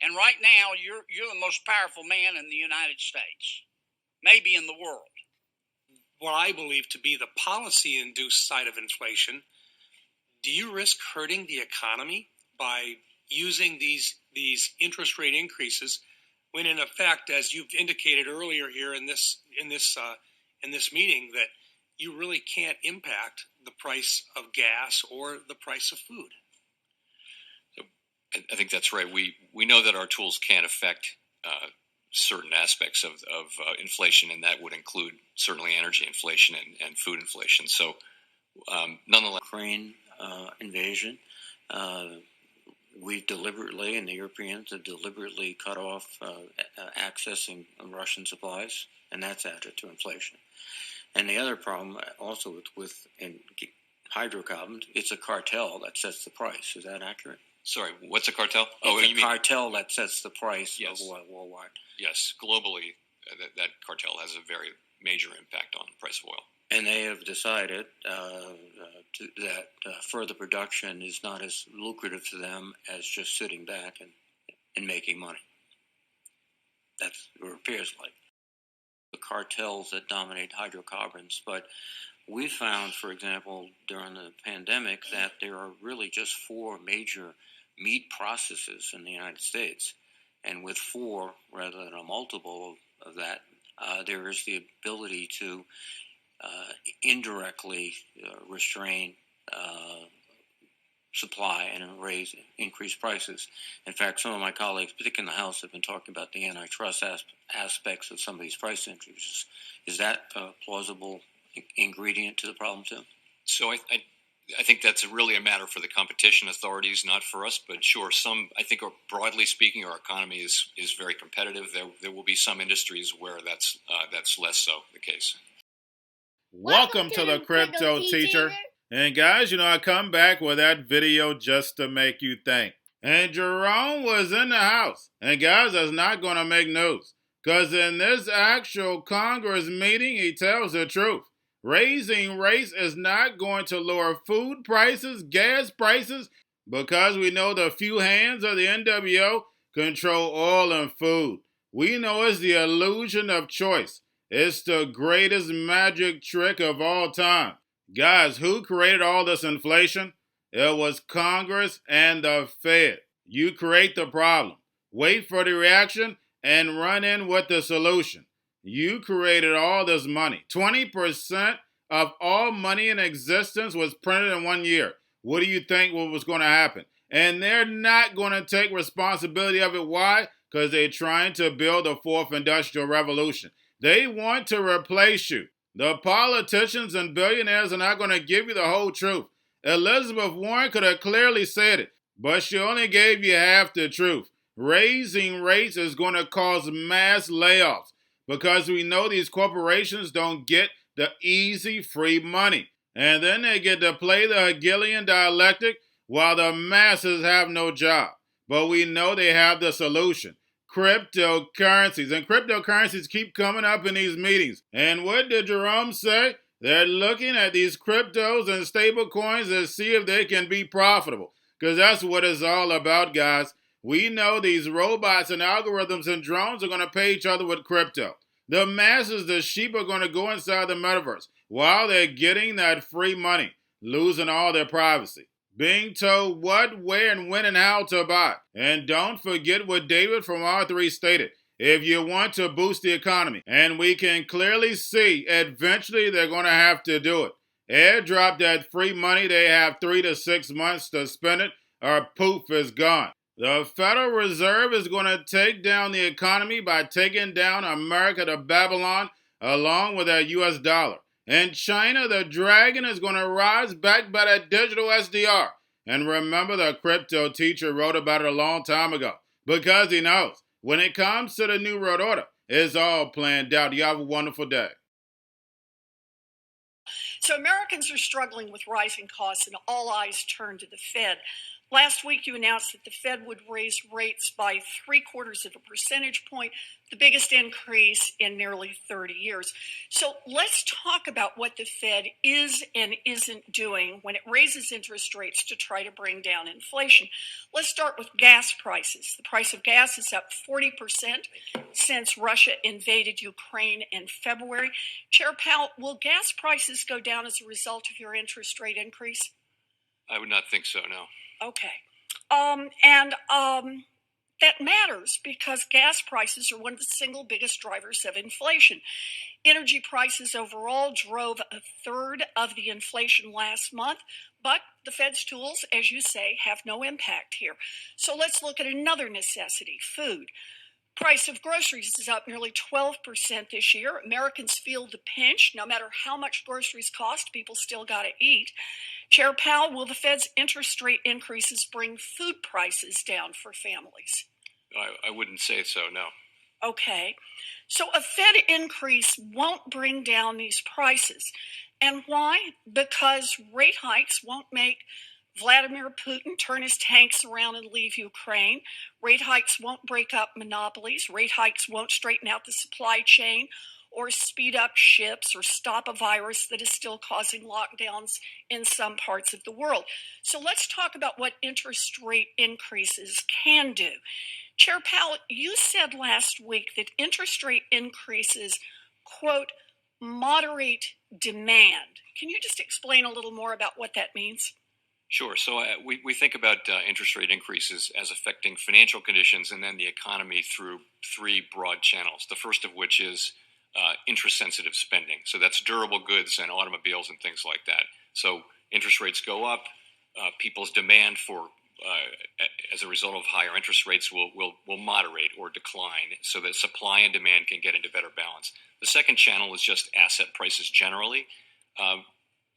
And right now, you're the most powerful man in the United States, maybe in the world. What I believe to be the policy-induced side of inflation, do you risk hurting the economy by using these interest rate increases when, in effect, as you've indicated earlier here in this meeting, that you really can't impact the price of gas or the price of food? I think that's right. We know that our tools can't affect certain aspects of inflation, and that would include certainly energy inflation and food inflation. So, nonetheless, Ukraine invasion, we deliberately, and the Europeans have deliberately cut off accessing Russian supplies, and that's added to inflation. And the other problem also with hydrocarbons, it's a cartel that sets the price. Is that accurate? Sorry, what's a cartel? It's a cartel that sets the price of oil worldwide. Yes, globally, that cartel has a very major impact on the price of oil. And they have decided that further production is not as lucrative to them as just sitting back and making money. That's what it appears like. The cartels that dominate hydrocarbons, but we found, for example, during the pandemic, that there are really just 4 major meat processors in the United States. And with 4, rather than a multiple of that, there is the ability to indirectly restrain supply and increase prices. In fact, some of my colleagues, particularly in the House, have been talking about the antitrust aspects of some of these price increases. Is that a plausible ingredient to the problem too? So I think that's really a matter for the competition authorities, not for us. But sure, I think broadly speaking, our economy is very competitive. There will be some industries where that's less so the case. Welcome to the Cryptoteacher. And guys, I come back with that video just to make you think. And Jerome was in the house. And guys, that's not going to make news. Because in this actual Congress meeting, he tells the truth. Raising rates is not going to lower food prices, gas prices, because we know the few hands of the NWO control oil and food. We know it's the illusion of choice. It's the greatest magic trick of all time. Guys, who created all this inflation? It was Congress and the Fed. You create the problem, wait for the reaction, and run in with the solution. You created all this money. 20% of all money in existence was printed in 1 year. What do you think was going to happen? And they're not going to take responsibility of it. Why? Because they're trying to build a 4th industrial revolution. They want to replace you. The politicians and billionaires are not going to give you the whole truth. Elizabeth Warren could have clearly said it, but she only gave you half the truth. Raising rates is going to cause mass layoffs because we know these corporations don't get the easy free money. And then they get to play the Hegelian dialectic while the masses have no job. But we know they have the solution. Cryptocurrencies. And cryptocurrencies keep coming up in these meetings. And what did Jerome say? They're looking at these cryptos and stable coins to see if they can be profitable. Because that's what it's all about, guys. We know these robots and algorithms and drones are going to pay each other with crypto. The masses, the sheep, are going to go inside the metaverse while they're getting that free money, losing all their privacy. Being told what, where, and when and how to buy. And don't forget what David from R3 stated. If you want to boost the economy, and we can clearly see eventually they're going to have to do it. Airdrop that free money. They have 3 to 6 months to spend it, or poof, it's gone. The Federal Reserve is going to take down the economy by taking down America to Babylon along with our U.S. dollar. In China, the dragon is going to rise back by that digital SDR. And remember, the Cryptoteacher wrote about it a long time ago because he knows when it comes to the New World Order, it's all planned out. You have a wonderful day. So Americans are struggling with rising costs and all eyes turn to the Fed. Last week, you announced that the Fed would raise rates by 0.75 percentage point, the biggest increase in nearly 30 years. So let's talk about what the Fed is and isn't doing when it raises interest rates to try to bring down inflation. Let's start with gas prices. The price of gas is up 40% since Russia invaded Ukraine in February. Chair Powell, will gas prices go down as a result of your interest rate increase? I would not think so, no. Okay. That matters because gas prices are one of the single biggest drivers of inflation. Energy prices overall drove a third of the inflation last month, but the Fed's tools, as you say, have no impact here. So let's look at another necessity, food. Price of groceries is up nearly 12% this year. Americans feel the pinch. No matter how much groceries cost, people still got to eat. Chair Powell, will the Fed's interest rate increases bring food prices down for families? I wouldn't say so, no. Okay. So a Fed increase won't bring down these prices. And why? Because rate hikes won't make Vladimir Putin turn his tanks around and leave Ukraine. Rate hikes won't break up monopolies. Rate hikes won't straighten out the supply chain or speed up ships or stop a virus that is still causing lockdowns in some parts of the world. So let's talk about what interest rate increases can do. Chair Powell, you said last week that interest rate increases, quote, moderate demand. Can you just explain a little more about what that means? Sure. So we think about interest rate increases as affecting financial conditions and then the economy through three broad channels. The first of which is interest-sensitive spending. So that's durable goods and automobiles and things like that. So interest rates go up, people's demand for as a result of higher interest rates will moderate or decline so that supply and demand can get into better balance. The second channel is just asset prices generally.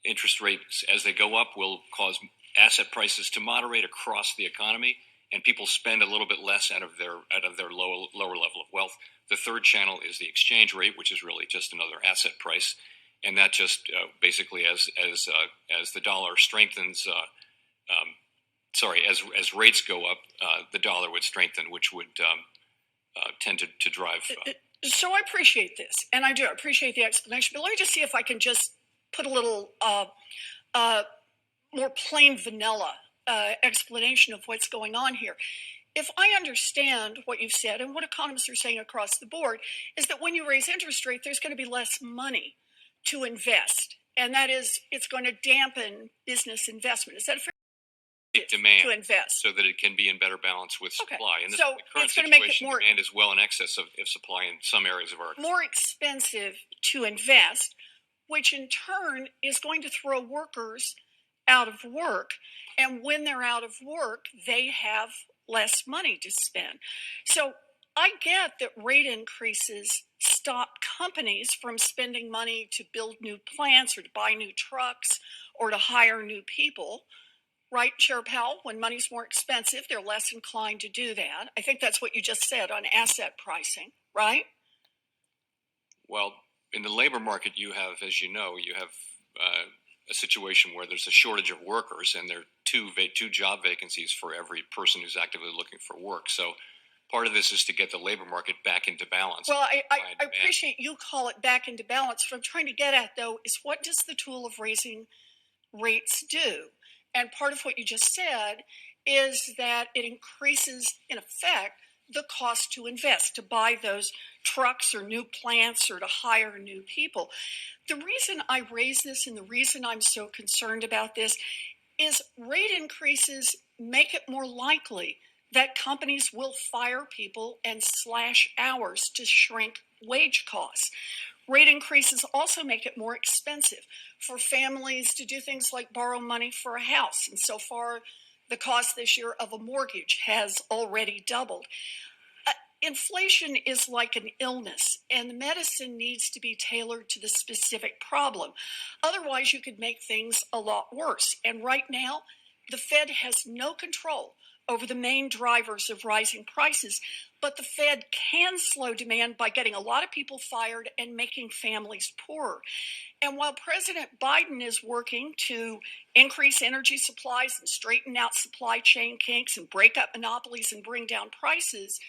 Interest rates, as they go up, will cause asset prices to moderate across the economy, and people spend a little bit less out of their lower level of wealth. The third channel is the exchange rate, which is really just another asset price, and that just basically as the dollar strengthens. As rates go up, the dollar would strengthen, which would tend to drive. So I appreciate this, and I do appreciate the explanation. But let me just see if I can just put a little more plain vanilla explanation of what's going on here. If I understand what you've said and what economists are saying across the board, is that when you raise interest rate, there's going to be less money to invest, and that is, it's going to dampen business investment. Is that fair? Demand to invest so that it can be in better balance with supply. Okay. And so the current it's going to make it more, demand is well in excess of supply in some areas of our economy. More expensive to invest, which in turn is going to throw workers out of work. And when they're out of work, they have less money to spend. So I get that rate increases stop companies from spending money to build new plants or to buy new trucks or to hire new people. Right, Chair Powell? When money's more expensive, they're less inclined to do that. I think that's what you just said on asset pricing, right? Well, in the labor market, you have, as you know, a situation where there's a shortage of workers, and there are two job vacancies for every person who's actively looking for work. So part of this is to get the labor market back into balance. Well, I appreciate you call it back into balance. What I'm trying to get at, though, is what does the tool of raising rates do? And part of what you just said is that it increases, in effect, the cost to invest, to buy those trucks or new plants or to hire new people. The reason I raise this and the reason I'm so concerned about this is rate increases make it more likely that companies will fire people and slash hours to shrink wage costs. Rate increases also make it more expensive for families to do things like borrow money for a house. And so far, the cost this year of a mortgage has already doubled. Inflation is like an illness, and the medicine needs to be tailored to the specific problem. Otherwise, you could make things a lot worse. And right now, the Fed has no control over the main drivers of rising prices, but the Fed can slow demand by getting a lot of people fired and making families poorer. And while President Biden is working to increase energy supplies and straighten out supply chain kinks and break up monopolies and bring down prices,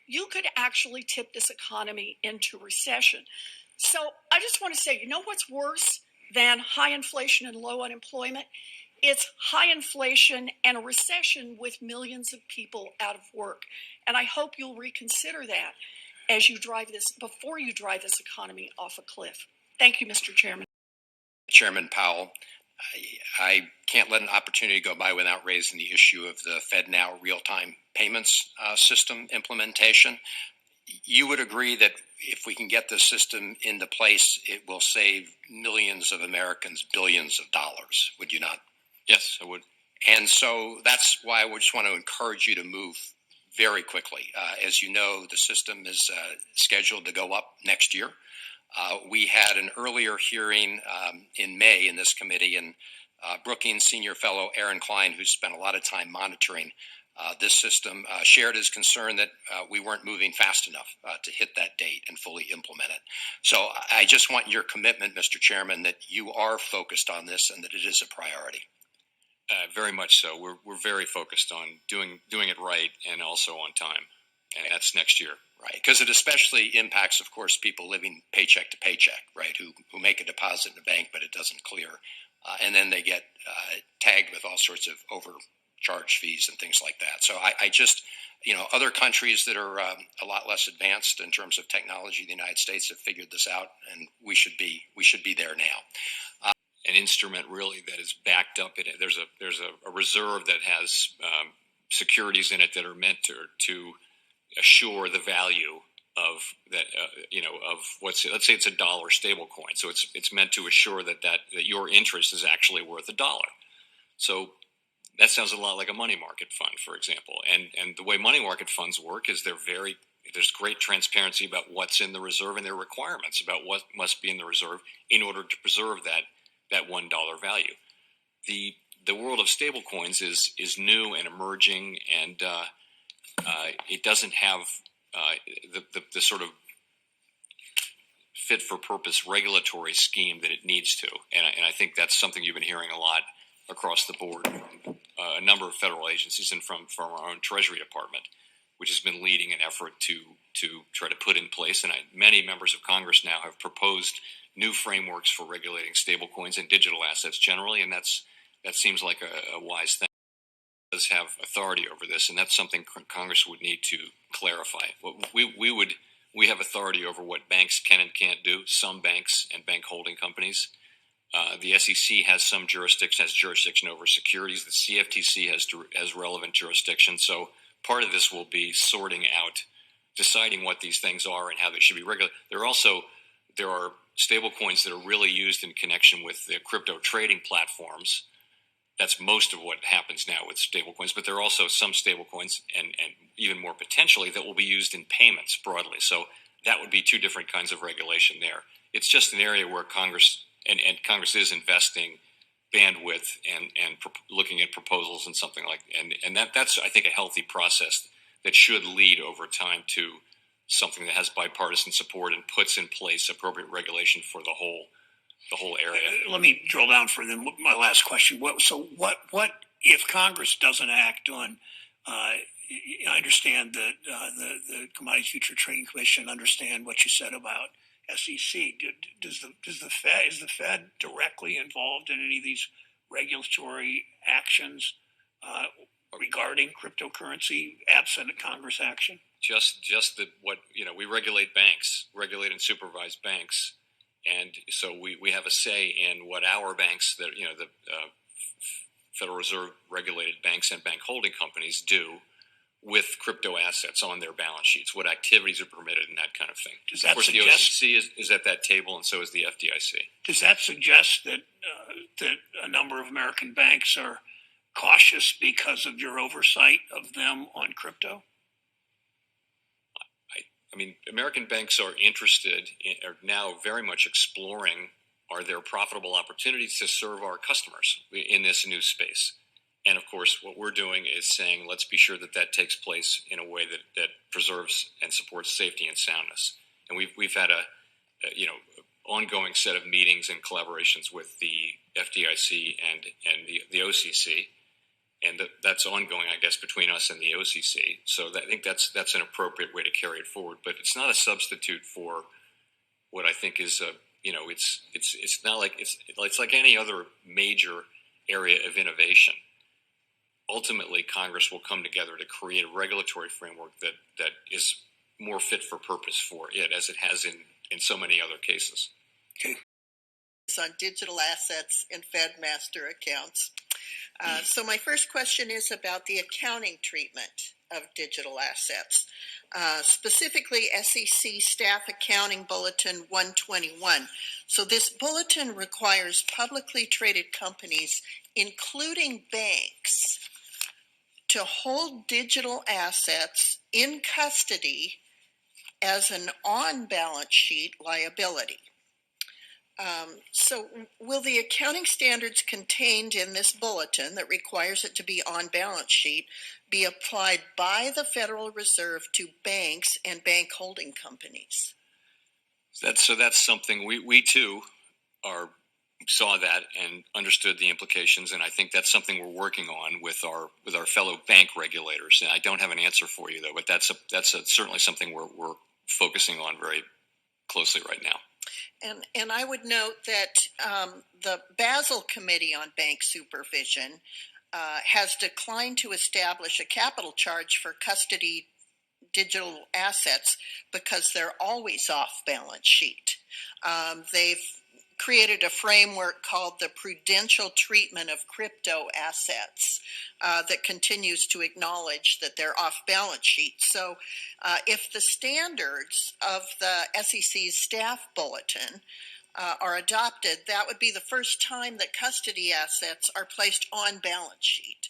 you could actually tip this economy into recession. So I just want to say, you know what's worse than high inflation and low unemployment? It's high inflation and a recession with millions of people out of work. And I hope you'll reconsider that as you drive this, before you drive this economy off a cliff. Thank you, Mr. Chairman. Chairman Powell, I can't let an opportunity go by without raising the issue of the FedNow real-time payments system implementation. You would agree that if we can get this system into place, it will save millions of Americans billions of dollars, would you not? Yes, I would. And so that's why I just want to encourage you to move very quickly. As you know, the system is scheduled to go up next year. We had an earlier hearing in May in this committee, and Brookings Senior Fellow Aaron Klein, who's spent a lot of time monitoring this system, shared his concern that we weren't moving fast enough to hit that date and fully implement it. So I just want your commitment, Mr. Chairman, that you are focused on this and that it is a priority. Very much so. We're very focused on doing it right and also on time, and that's next year. Right, because it especially impacts, of course, people living paycheck to paycheck, right, who make a deposit in the bank, but it doesn't clear. And then they get tagged with all sorts of overcharge fees and things like that. So I just, other countries that are a lot less advanced in terms of technology, the United States have figured this out, and we should be there now. An instrument really that is backed up. There's a reserve that has securities in it that are meant to assure the value of that, of let's say it's $1 stable coin. So it's meant to assure that your interest is actually worth $1. So that sounds a lot like a money market fund, for example. And the way money market funds work is there's great transparency about what's in the reserve and their requirements about what must be in the reserve in order to preserve that $1 value. The world of stable coins is new and emerging, and it doesn't have the sort of fit-for-purpose regulatory scheme that it needs to. And I think that's something you've been hearing a lot across the board from a number of federal agencies and from our own Treasury Department, which has been leading an effort to try to put in place. And many members of Congress now have proposed new frameworks for regulating stablecoins and digital assets generally, and that seems like a wise thing. Does have authority over this, and that's something Congress would need to clarify. We have authority over what banks can and can't do. Some banks and bank holding companies. The SEC has jurisdiction over securities. The CFTC has relevant jurisdiction. So part of this will be sorting out, deciding what these things are and how they should be regulated. There are stable coins that are really used in connection with the crypto trading platforms. That's most of what happens now with stablecoins, but there are also some stablecoins and even more potentially that will be used in payments broadly. So that would be two different kinds of regulation there. It's just an area where Congress and Congress is investing bandwidth and looking at proposals and something like and that's I think a healthy process that should lead over time to something that has bipartisan support and puts in place appropriate regulation for the whole area. Let me drill down for them. My last question. What if Congress doesn't act on? I understand that the Commodities Future Trading Commission understand what you said about SEC. Is the Fed directly involved in any of these regulatory actions regarding cryptocurrency absent of Congress action? Just that we regulate banks, regulate and supervise banks. And so we have a say in what our banks, the Federal Reserve regulated banks and bank holding companies do with crypto assets on their balance sheets, what activities are permitted and that kind of thing. Does that of course, suggest, the OCC is at that table, and so is the FDIC. Does that suggest that a number of American banks are cautious because of your oversight of them on crypto? I mean, American banks are are now very much exploring, are there profitable opportunities to serve our customers in this new space? And of course, what we're doing is saying, let's be sure that that takes place in a way that preserves and supports safety and soundness. And we've had a ongoing set of meetings and collaborations with the FDIC and the OCC, and that's ongoing, I guess, between us and the OCC. So I think that's an appropriate way to carry it forward. But it's not a substitute for what I think is it's not like it's like any other major area of innovation. Ultimately, Congress will come together to create a regulatory framework that is more fit for purpose for it, as it has in so many other cases. Okay. On digital assets and Fed master accounts. So my first question is about the accounting treatment of digital assets, specifically SEC Staff Accounting Bulletin 121. So this bulletin requires publicly traded companies, including banks, to hold digital assets in custody as an on-balance sheet liability. So will the accounting standards contained in this bulletin that requires it to be on balance sheet be applied by the Federal Reserve to banks and bank holding companies? That's something we too saw that and understood the implications, and I think that's something we're working on with our fellow bank regulators. And I don't have an answer for you though, but that's certainly something we're focusing on very closely right now. And I would note that the Basel Committee on Bank Supervision has declined to establish a capital charge for custody digital assets because they're always off balance sheet. They've created a framework called the prudential treatment of crypto assets that continues to acknowledge that they're off balance sheet. So if the standards of the SEC's staff bulletin are adopted, that would be the first time that custody assets are placed on balance sheet.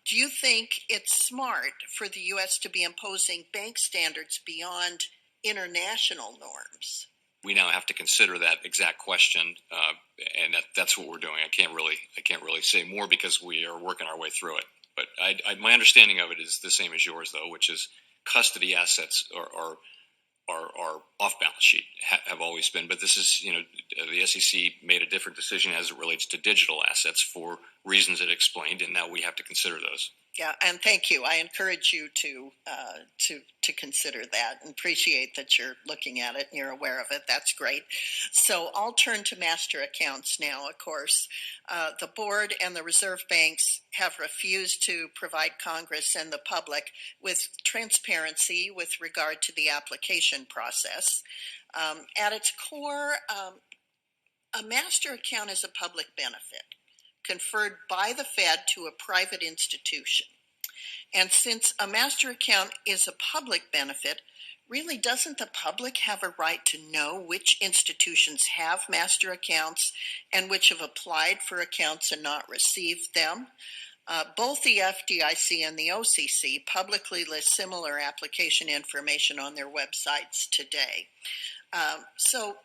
Do you think it's smart for the U.S. to be imposing bank standards beyond international norms? We now have to consider that exact question, and that's what we're doing. I can't really say more because we are working our way through it. But my understanding of it is the same as yours, though, which is custody assets are off balance sheet, have always been. But this is, the SEC made a different decision as it relates to digital assets for reasons it explained, and now we have to consider those. Yeah, and thank you. I encourage you to consider that and appreciate that you're looking at it and you're aware of it. That's great. So I'll turn to master accounts now, of course. The board and the reserve banks have refused to provide Congress and the public with transparency with regard to the application process. At its core, a master account is a public benefit conferred by the Fed to a private institution. And since a master account is a public benefit, really doesn't the public have a right to know which institutions have master accounts and which have applied for accounts and not received them? Both the FDIC and the OCC publicly list similar application information on their websites today. So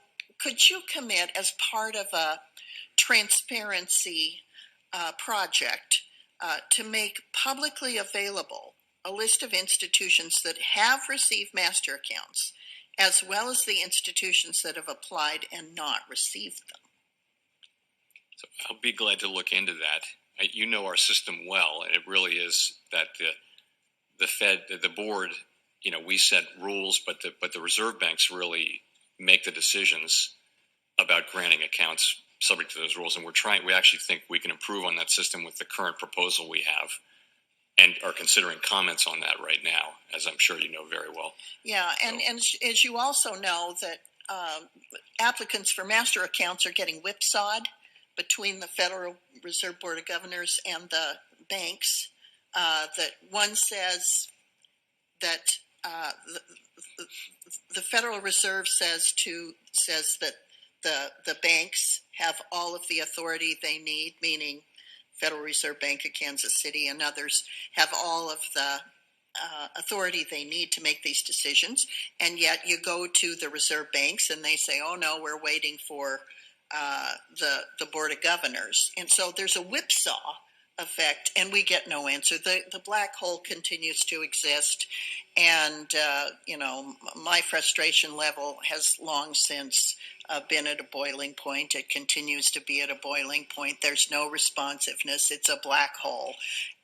could you commit as part of a transparency project to make publicly available a list of institutions that have received master accounts, as well as the institutions that have applied and not received them? So I'll be glad to look into that. You know our system well, and it really is that the Fed, the board, we set rules, but the reserve banks really make the decisions about granting accounts subject to those rules, and we actually think we can improve on that system with the current proposal we have, and are considering comments on that right now, as I'm sure you know very well. Yeah, and as you also know that applicants for master accounts are getting whipsawed between the Federal Reserve Board of Governors and the banks. That one says that the Federal Reserve says that the banks have all of the authority they need, meaning Federal Reserve Bank of Kansas City and others have all of the authority they need to make these decisions. And yet you go to the reserve banks and they say, oh no, we're waiting for the Board of Governors. And so there's a whipsaw effect, and we get no answer. The black hole continues to exist, and my frustration level has long since been at a boiling point. It continues to be at a boiling point. There's no responsiveness. It's a black hole,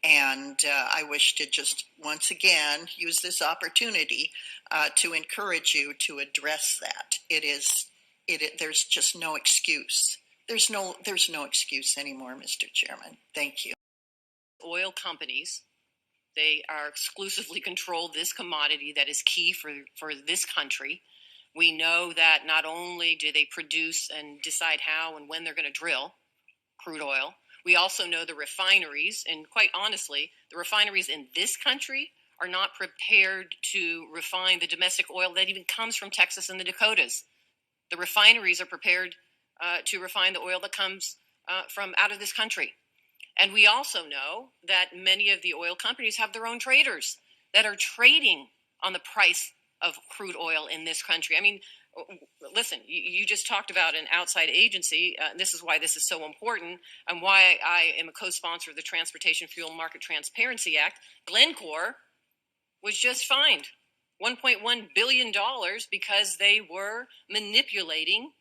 and I wish to just once again use this opportunity to encourage you to address that. There's just no excuse. There's no excuse anymore, Mr. Chairman. Thank you. Oil companies, they are exclusively control this commodity that is key for this country. We know that not only do they produce and decide how and when they're going to drill crude oil, we also know the refineries, and quite honestly, the refineries in this country are not prepared to refine the domestic oil that even comes from Texas and the Dakotas. The refineries are prepared to refine the oil that comes from out of this country. And we also know that many of the oil companies have their own traders that are trading on the price of crude oil in this country. I mean, listen, you just talked about an outside agency. This is why this is so important and why I am a co-sponsor of the Transportation Fuel Market Transparency Act. Glencore was just fined $1.1 billion because they were manipulating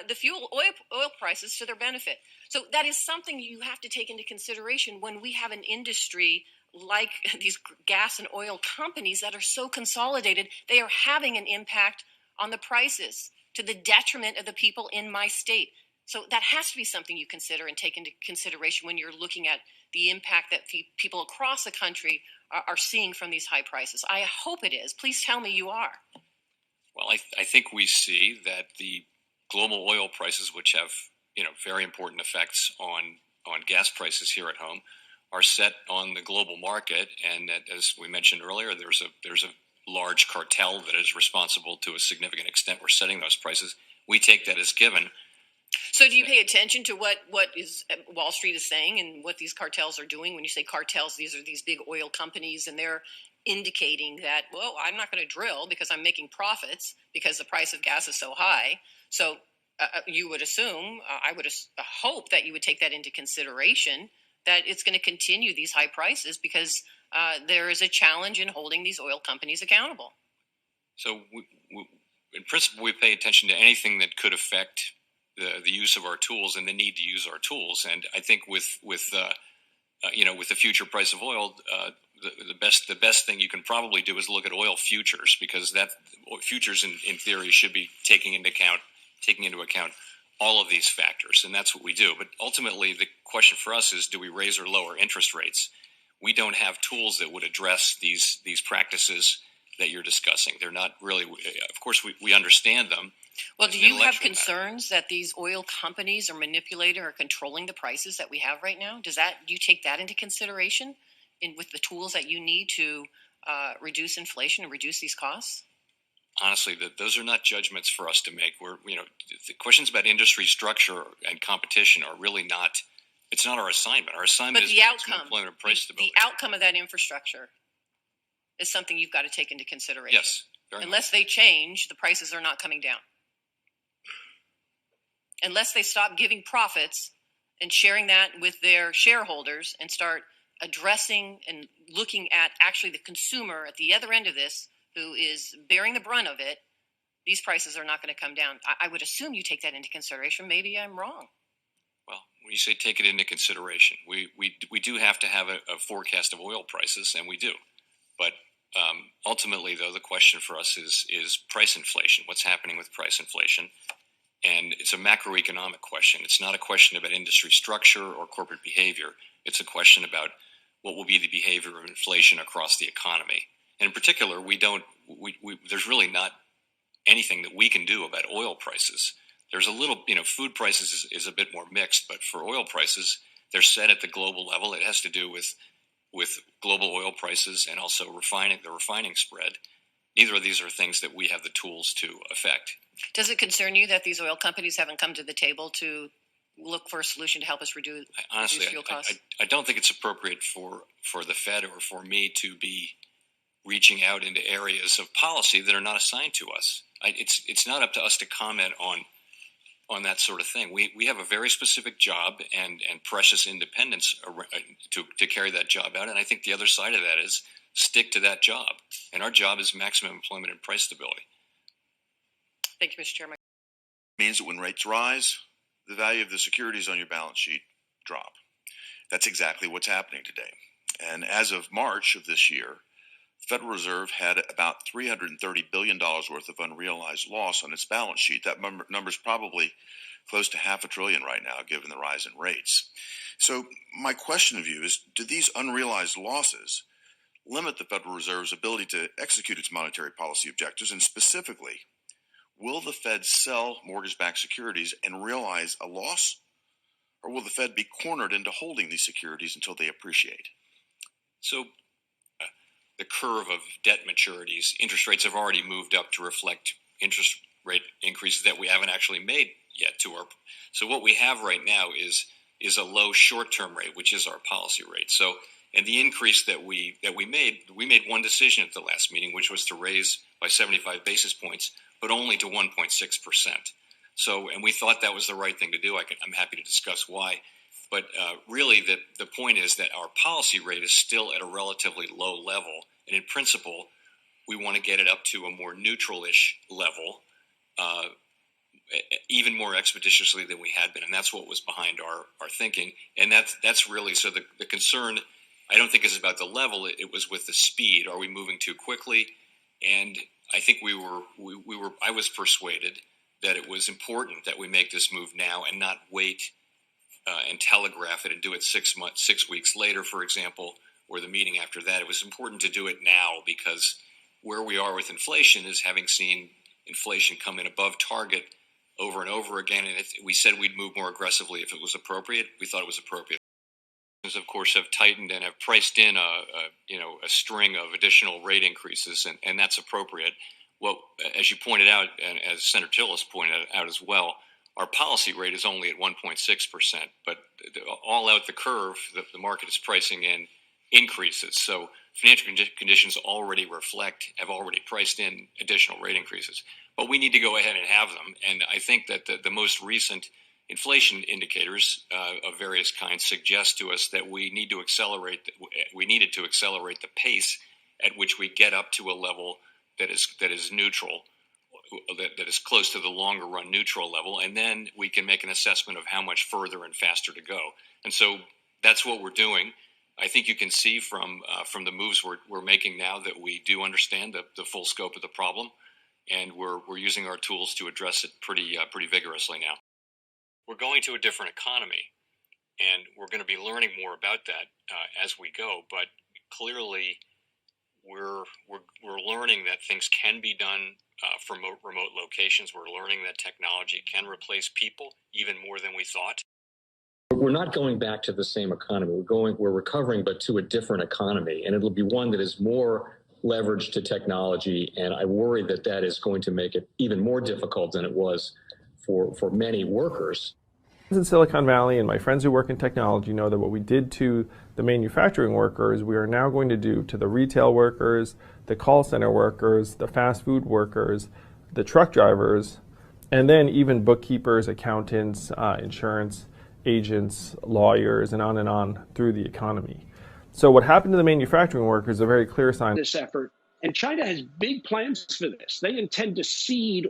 the fuel oil prices to their benefit. So that is something you have to take into consideration when we have an industry like these gas and oil companies that are so consolidated. They are having an impact on the prices to the detriment of the people in my state. So that has to be something you consider and take into consideration when you're looking at the impact that people across the country are seeing from these high prices. I hope it is. Please tell me you are. Well, I think we see that the global oil prices, which have very important effects on gas prices here at home, are set on the global market, and that, as we mentioned earlier, there's a large cartel that is responsible to a significant extent for setting those prices. We take that as given. So do you pay attention to what is Wall Street is saying and what these cartels are doing? When you say cartels, these are these big oil companies, and they're indicating that, well, I'm not going to drill because I'm making profits because the price of gas is so high. So you would assume, I would hope that you would take that into consideration, that it's going to continue these high prices because there is a challenge in holding these oil companies accountable. So in principle, we pay attention to anything that could affect the use of our tools and the need to use our tools. And I think with the future price of oil, the best thing you can probably do is look at oil futures, because that futures in theory should be taking into account all of these factors, and that's what we do. But ultimately, the question for us is, do we raise or lower interest rates? We don't have tools that would address these practices that you're discussing. They're not really, of course, we understand them. Well, do you have concerns that these oil companies are manipulating or controlling the prices that we have right now? Do you take that into consideration with the tools that you need to reduce inflation and reduce these costs? Honestly, those are not judgments for us to make. The questions about industry structure and competition are really not. It's not our assignment. Our assignment is employment and price stability. The outcome of that infrastructure is something you've got to take into consideration. Yes. Unless they change, the prices are not coming down. Unless they stop giving profits and sharing that with their shareholders and start addressing and looking at actually the consumer at the other end of this, who is bearing the brunt of it, these prices are not going to come down. I would assume you take that into consideration. Maybe I'm wrong. Well, when you say take it into consideration, we do have to have a forecast of oil prices, and we do. But ultimately, though, the question for us is price inflation. What's happening with price inflation? And it's a macroeconomic question. It's not a question about industry structure or corporate behavior. It's a question about what will be the behavior of inflation across the economy. And in particular, there's really not anything that we can do about oil prices. There's a little, food prices is a bit more mixed, but for oil prices, they're set at the global level. It has to do with global oil prices and also the refining spread. Neither of these are things that we have the tools to affect. Does it concern you that these oil companies haven't come to the table to look for a solution to help us reduce fuel costs? I don't think it's appropriate for the Fed or for me to be reaching out into areas of policy that are not assigned to us. It's not up to us to comment on on that sort of thing. We have a very specific job and precious independence to carry that job out. And I think the other side of that is stick to that job. And our job is maximum employment and price stability. Thank you, Mr. Chairman. Means that when rates rise, the value of the securities on your balance sheet drop. That's exactly what's happening today. And as of March of this year, the Federal Reserve had about $330 billion worth of unrealized loss on its balance sheet. That number's probably close to $500 billion right now, given the rise in rates. So my question of you is, do these unrealized losses limit the Federal Reserve's ability to execute its monetary policy objectives? And specifically, will the Fed sell mortgage-backed securities and realize a loss? Or will the Fed be cornered into holding these securities until they appreciate? So the curve of debt maturities, interest rates have already moved up to reflect interest rate increases that we haven't actually made yet to our. So what we have right now is a low short-term rate, which is our policy rate. So, and the increase that we made one decision at the last meeting, which was to raise by 75 basis points, but only to 1.6%. So, and we thought that was the right thing to do. I'm happy to discuss why. But really, the point is that our policy rate is still at a relatively low level. And in principle, we want to get it up to a more neutral-ish level, even more expeditiously than we had been. And that's what was behind our thinking. And that's really, so the concern, I don't think is about the level. It was with the speed. Are we moving too quickly? And I think I was persuaded that it was important that we make this move now and not wait and telegraph it and do it 6 weeks later, for example, or the meeting after that. It was important to do it now because where we are with inflation is having seen inflation come in above target over and over again. And we said we'd move more aggressively if it was appropriate. We thought it was appropriate. Of course, have tightened and have priced in a string of additional rate increases, and that's appropriate. Well, as you pointed out, and as Senator Tillis pointed out as well, our policy rate is only at 1.6%, but all out the curve, the market is pricing in increases. So financial conditions have already priced in additional rate increases. But we need to go ahead and have them. And I think that the most recent inflation indicators of various kinds suggest to us that we needed to accelerate the pace at which we get up to a level that is neutral, that is close to the longer run neutral level, and then we can make an assessment of how much further and faster to go. And so that's what we're doing. I think you can see from the moves we're making now that we do understand the full scope of the problem, and we're using our tools to address it pretty vigorously now. We're going to a different economy, and we're going to be learning more about that as we go. But clearly, we're learning that things can be done from remote locations. We're learning that technology can replace people even more than we thought. We're not going back to the same economy. We're recovering, but to a different economy, and it'll be one that is more leveraged to technology. And I worry that is going to make it even more difficult than it was for many workers. In Silicon Valley, and my friends who work in technology know that what we did to the manufacturing workers, we are now going to do to the retail workers, the call center workers, the fast food workers, the truck drivers, and then even bookkeepers, accountants, insurance agents, lawyers, and on through the economy. So what happened to the manufacturing workers is a very clear sign. This effort. And China has big plans for this. They intend to seed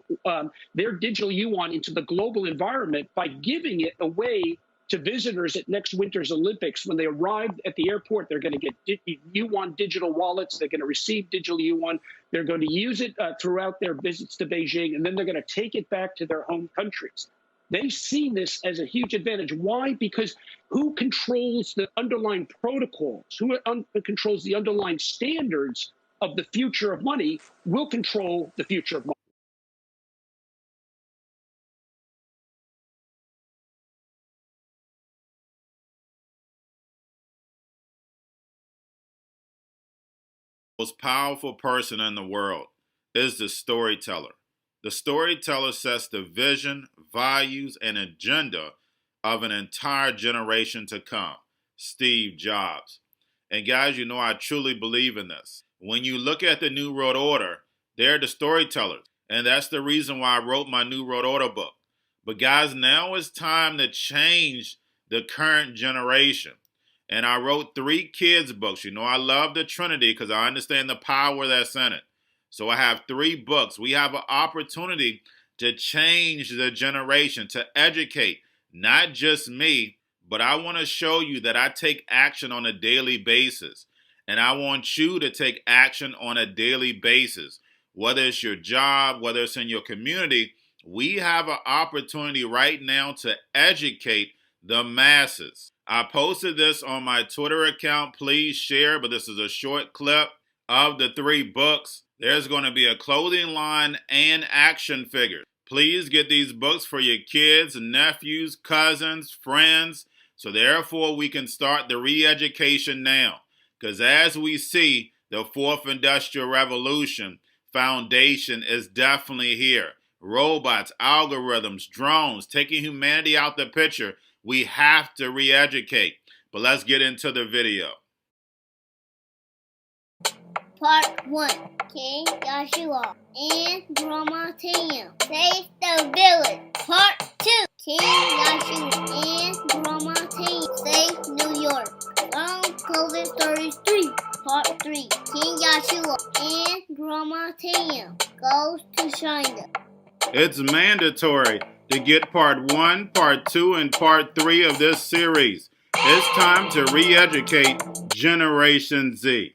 their digital yuan into the global environment by giving it away to visitors at next winter's Olympics. When they arrive at the airport, they're going to get yuan digital wallets. They're going to receive digital yuan. They're going to use it throughout their visits to Beijing, and then they're going to take it back to their home countries. They see this as a huge advantage. Why? Because who controls the underlying protocols, who controls the underlying standards of the future of money will control the future of money. The most powerful person in the world is the storyteller. The storyteller sets the vision, values, and agenda of an entire generation to come. Steve Jobs. And guys, you know I truly believe in this. When you look at the New World Order, they're the storytellers. And that's the reason why I wrote my New World Order book. But guys, now it's time to change the current generation. And I wrote 3 kids books. You know, I love the Trinity because I understand the power that's in it. So I have 3 books. We have an opportunity to change the generation, to educate, not just me, but I want to show you that I take action on a daily basis. And I want you to take action on a daily basis. Whether it's your job, whether it's in your community, we have an opportunity right now to educate the masses. I posted this on my Twitter account. Please share, but this is a short clip of the 3 books. There's going to be a clothing line and action figures. Please get these books for your kids, nephews, cousins, friends, so therefore we can start the re-education now. Because as we see, the 4th Industrial Revolution foundation is definitely here. Robots, algorithms, drones, taking humanity out the picture. We have to re-educate. But let's get into the video. Part 1. King Joshua and Drama Tam save the village. Part 2. King Joshua and Drama Tam save New York from COVID-33. Part 3. King Joshua and Drama Tam goes to China. It's mandatory to get part 1, part 2, and part 3 of this series. It's time to re-educate Generation Z.